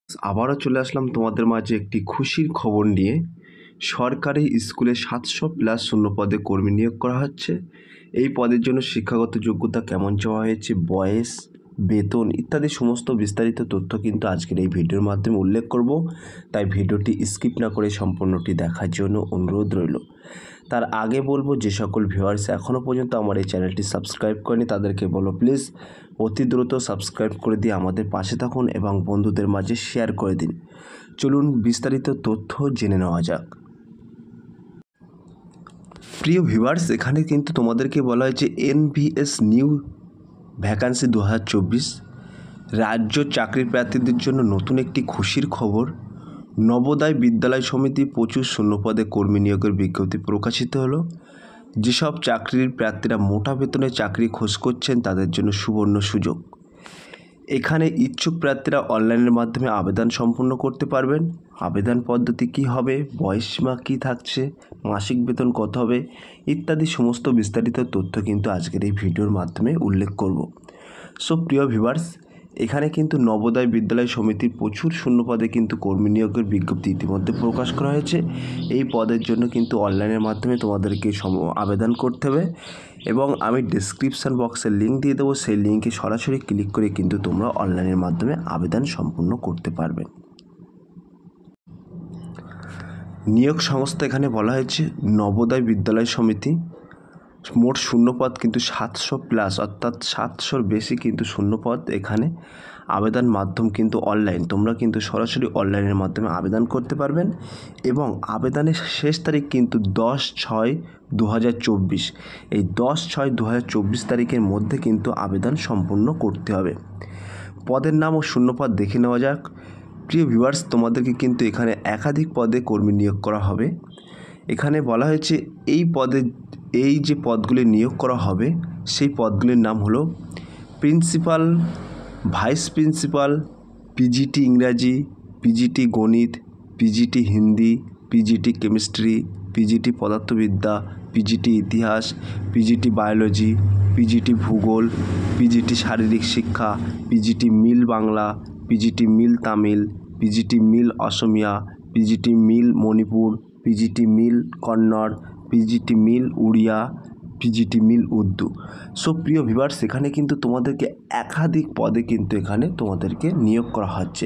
আবারও চলে আসলাম তোমাদের মাঝে একটি খুশির খবর নিয়ে। সরকারি স্কুলে 700+ শূন্য পদে কর্মী নিয়োগ করা হচ্ছে। এই পদের জন্য শিক্ষাগত যোগ্যতা কেমন চাওয়া হয়েছে, বয়স, বেতন ইত্যাদি সমস্ত বিস্তারিত তথ্য কিন্তু আজকের এই ভিডিওর মাধ্যমে উল্লেখ করব। তাই ভিডিওটি স্কিপ না করে সম্পূর্ণটি দেখার জন্য অনুরোধ রইল। তার আগে বলবো, যে সকল ভিউয়ার্স এখনও পর্যন্ত আমার এই চ্যানেলটি সাবস্ক্রাইব করেনি তাদেরকে বলো প্লিজ অতি দ্রুত সাবস্ক্রাইব করে দিয়ে আমাদের পাশে থাকুন এবং বন্ধুদের মাঝে শেয়ার করে দিন। চলুন বিস্তারিত তথ্য জেনে নেওয়া যাক। প্রিয় ভিউয়ার্স, এখানে কিন্তু তোমাদেরকে বলা হয়েছে NVS নিউ ভ্যাকান্সি 2024 রাজ্য চাকরি প্রার্থীদের জন্য নতুন একটি খুশির খবর। নবোদয় বিদ্যালয় সমিতি প্রচুর শূন্যপদে কর্মী নিয়োগের বিজ্ঞপ্তি প্রকাশিত হলো। যেসব চাকরির প্রার্থীরা মোটা বেতনে চাকরি খোঁজ করছেন তাদের জন্য সুবর্ণ সুযোগ। এখানে ইচ্ছুক প্রার্থীরা অনলাইনের মাধ্যমে আবেদন সম্পূর্ণ করতে পারবেন। আবেদন পদ্ধতি কী হবে, বয়সসীমা কী থাকছে, মাসিক বেতন কত হবে ইত্যাদি সমস্ত বিস্তারিত তথ্য কিন্তু আজকের এই ভিডিওর মাধ্যমে উল্লেখ করব। সো প্রিয় ভিউয়ার্স, এখানে কিন্তু নবোদয় বিদ্যালয় সমিতির প্রচুর শূন্যপদে কিন্তু কর্মী নিয়োগের বিজ্ঞপ্তি ইতিমধ্যে প্রকাশ করা হয়েছে। এই পদের জন্য কিন্তু অনলাইনের মাধ্যমে তোমাদেরকে আবেদন করতে হবে এবং আমি ডেসক্রিপশান বক্সে লিঙ্ক দিয়ে দেবো। সেই লিঙ্কে সরাসরি ক্লিক করে কিন্তু তোমরা অনলাইনের মাধ্যমে আবেদন সম্পূর্ণ করতে পারবে। নিয়োগ সংস্থা এখানে বলা হয়েছে নবোদয় বিদ্যালয় সমিতি। মোট শূন্যপদ কিন্তু 700+, অর্থাৎ 700-র বেশি কিন্তু শূন্যপদ। এখানে আবেদন মাধ্যম কিন্তু অনলাইন, তোমরা কিন্তু সরাসরি অনলাইনের মাধ্যমে আবেদন করতে পারবেন এবং আবেদনের শেষ তারিখ কিন্তু 10/6/2024। এই 10/6/2024 তারিখের মধ্যে কিন্তু আবেদন সম্পূর্ণ করতে হবে। পদের নাম ও শূন্যপদ দেখে নেওয়া যাক। প্রিয় ভিউয়ার্স, তোমাদেরকে কিন্তু এখানে একাধিক পদে কর্মী নিয়োগ করা হবে। এখানে বলা হয়েছে এই যে পদগুলি নিয়োগ করা হবে সেই পদগুলির নাম হলো প্রিন্সিপাল, ভাইস প্রিন্সিপাল, PGT ইংরাজি, PGT গণিত, PGT Hindi, PGT chemistry, PGT পদার্থবিদ্যা, PGT ইতিহাস, PGT বায়োলজি, PGT ভূগোল, PGT শারীরিক শিক্ষা, PGT মিল বাংলা, PGT মিল তামিল, PGT মিল অসমিয়া, PGT মিল মণিপুর, PGT মিল কন্নড়, PGT মিল উড়িয়া, PGT মিল উর্দু। সো প্রিয় ভিউয়ার্স, এখানে কিন্তু তোমাদেরকে একাধিক পদে কিন্তু এখানে তোমাদেরকে নিয়োগ করা হচ্ছে।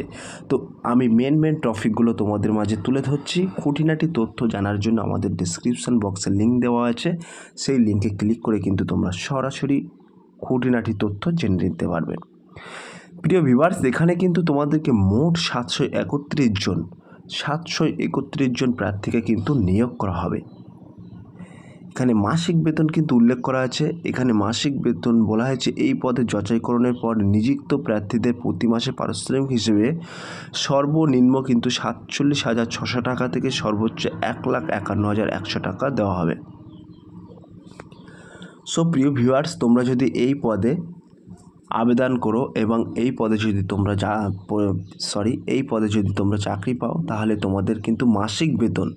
তো আমি মেন টপিকগুলো তোমাদের মাঝে তুলে ধরছি। খুঁটিনাটি তথ্য জানার জন্য আমাদের ডেসক্রিপশান বক্সে লিঙ্ক দেওয়া আছে, সেই লিঙ্কে ক্লিক করে কিন্তু তোমরা সরাসরি খুঁটিনাটি তথ্য জেনে নিতে পারবে। প্রিয় ভিউয়ার্স, এখানে কিন্তু তোমাদেরকে মোট 731 জন প্রার্থীকে কিন্তু নিয়োগ করা হবে। এখানে মাসিক বেতন কিন্তু উল্লেখ করা আছে। এখানে মাসিক বেতন বলা হয়েছে এই পদে যাচাইকরণের পর নিযুক্ত প্রার্থীদের প্রতি মাসে পারিশ্রমিক হিসেবে সর্বনিম্ন কিন্তু 47,600 টাকা থেকে সর্বোচ্চ 1,51,100 টাকা দেওয়া হবে। সো প্রিয় ভিউয়ার্স, তোমরা যদি এই পদে আবেদন করো এবং এই পদে যদি তোমরা চাকরি পাও, তাহলে তোমাদের কিন্তু মাসিক বেতন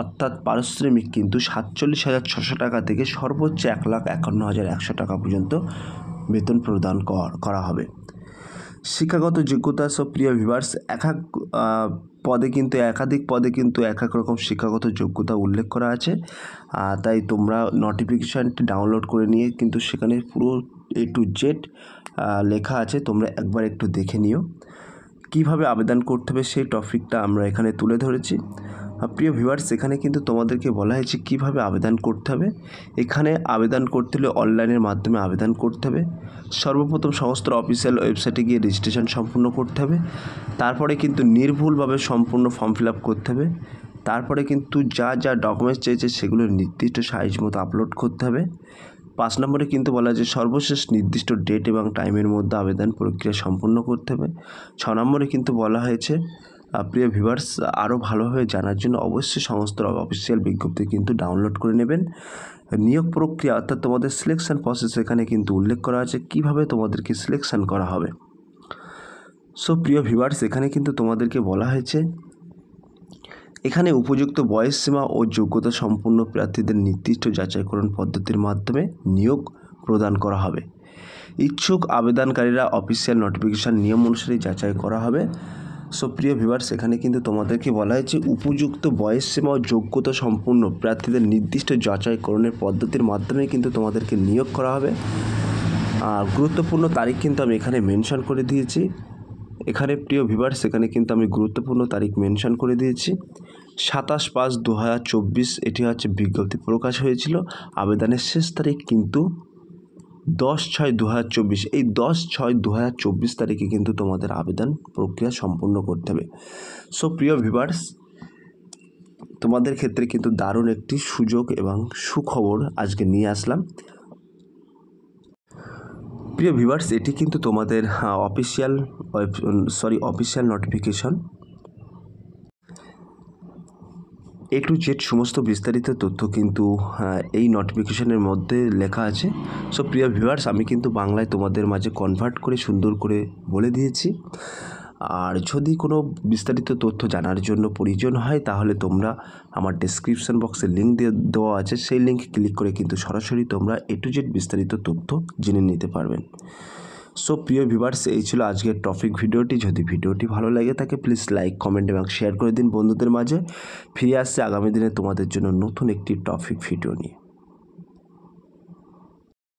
অর্থাৎ পারিশ্রমিক কিন্তু 47,600 টাকা থেকে সর্বোচ্চ 1,51,100 টাকা পর্যন্ত বেতন প্রদান করা হবে। শিক্ষাগত যোগ্যতা, সব প্রিয় ভিউয়ার্স, একাধিক পদে কিন্তু এক এক রকম শিক্ষাগত যোগ্যতা উল্লেখ করা আছে। তাই তোমরা নোটিফিকেশানটি ডাউনলোড করে নিয়ে কিন্তু সেখানে পুরো A to Z লেখা আছে, তোমরা একবার একটু দেখে নিও। কিভাবে আবেদন করতে হবে সেই টপিকটা আমরা এখানে তুলে ধরেছি। প্রিয় ভিউয়ার্স, এখানে কিন্তু তোমাদেরকে বলা হয়েছে কিভাবে আবেদন করতে হবে। এখানে আবেদন করতে হলে অনলাইনের মাধ্যমে আবেদন করতে হবে। সর্বপ্রথম সংস্থার অফিসিয়াল ওয়েবসাইটে গিয়ে রেজিস্ট্রেশন সম্পূর্ণ করতে হবে। তারপরে কিন্তু নির্ভুলভাবে সম্পূর্ণ ফর্ম ফিল আপ করতে হবে। তারপরে কিন্তু যা ডকুমেন্টস চেয়েছে সেগুলো নির্দিষ্ট সাইজ মতো আপলোড করতে হবে। 5 নম্বরে কিন্তু বলা যে সর্বশেষ নির্দিষ্ট ডেট এবং টাইমের মধ্যে আবেদন প্রক্রিয়া সম্পূর্ণ করতে হবে। 6 নম্বরে কিন্তু বলা হয়েছে, প্রিয় ভিউয়ার্স, আরও ভালোভাবে জানার জন্য অবশ্যই সংস্থার অফিসিয়াল বিজ্ঞপ্তি কিন্তু ডাউনলোড করে নেবেন। নিয়োগ প্রক্রিয়া অর্থাৎ তোমাদের সিলেকশন প্রসেস এখানে কিন্তু উল্লেখ করা আছে কিভাবে তোমাদেরকে সিলেকশন করা হবে। সো প্রিয় ভিউয়ার্স, এখানে কিন্তু তোমাদেরকে বলা হয়েছে এখানে উপযুক্ত বয়সসীমা ও যোগ্যতা সম্পন্ন প্রার্থীদের নির্দিষ্ট যাচাইকরণ পদ্ধতির মাধ্যমে নিয়োগ প্রদান করা হবে। ইচ্ছুক আবেদনকারীরা অফিসিয়াল নোটিফিকেশান নিয়ম অনুসারে যাচাই করা হবে। সো প্রিয় ভিউয়ার্স, এখানে কিন্তু তোমাদেরকে বলা হয়েছে উপযুক্ত বয়স সীমা ও যোগ্যতা সম্পন্ন প্রার্থীদের নির্দিষ্ট যাচাইকরণের পদ্ধতির মাধ্যমে কিন্তু তোমাদেরকে নিয়োগ করা হবে। আর গুরুত্বপূর্ণ তারিখ কিন্তু আমি এখানে মেনশন করে দিয়েছি। এখানে প্রিয় ভিউয়ার্স, এখানে কিন্তু আমি গুরুত্বপূর্ণ তারিখ মেনশন করে দিয়েছি। 27/5/2024 এটি হচ্ছে বিজ্ঞপ্তি প্রকাশ হয়েছিল। আবেদনের শেষ তারিখ কিন্তু 10/6/2024। এই 10/6/2024 তারিখে কিন্তু তোমাদের আবেদন প্রক্রিয়া সম্পূর্ণ করতে হবে। সো প্রিয় ভিউয়ার্স, তোমাদের ক্ষেত্রে কিন্তু দারুণ একটি সুযোগ এবং সুখবর আজকে নিয়ে আসলাম। প্রিয় ভিউয়ার্স, এটি কিন্তু তোমাদের official notification. A to Z সমস্ত বিস্তারিত তথ্য কিন্তু এই নোটিফিকেশনের মধ্যে লেখা আছে। সো প্রিয় ভিউয়ার্স, আমি কিন্তু বাংলায় তোমাদের মাঝে কনভার্ট করে সুন্দর করে বলে দিয়েছি। আর যদি কোনো বিস্তারিত তথ্য জানার জন্য প্রয়োজন হয় তাহলে তোমরা আমার ডেসক্রিপশন বক্সে লিঙ্ক দেওয়া আছে, সেই লিঙ্ক ক্লিক করে কিন্তু সরাসরি তোমরা A to Z বিস্তারিত তথ্য জেনে নিতে পারবেন। সো প্রিয় ভিউয়ার্স, এই ছিল আজকের টপিক ভিডিওটি। যদি ভিডিওটি ভালো লাগে থাকে প্লিজ লাইক, কমেন্ট এবং শেয়ার করে দিন বন্ধুদের মাঝে। ফিরে আসছে আগামী দিনে তোমাদের জন্য নতুন একটি টপিক ভিডিও নিয়ে।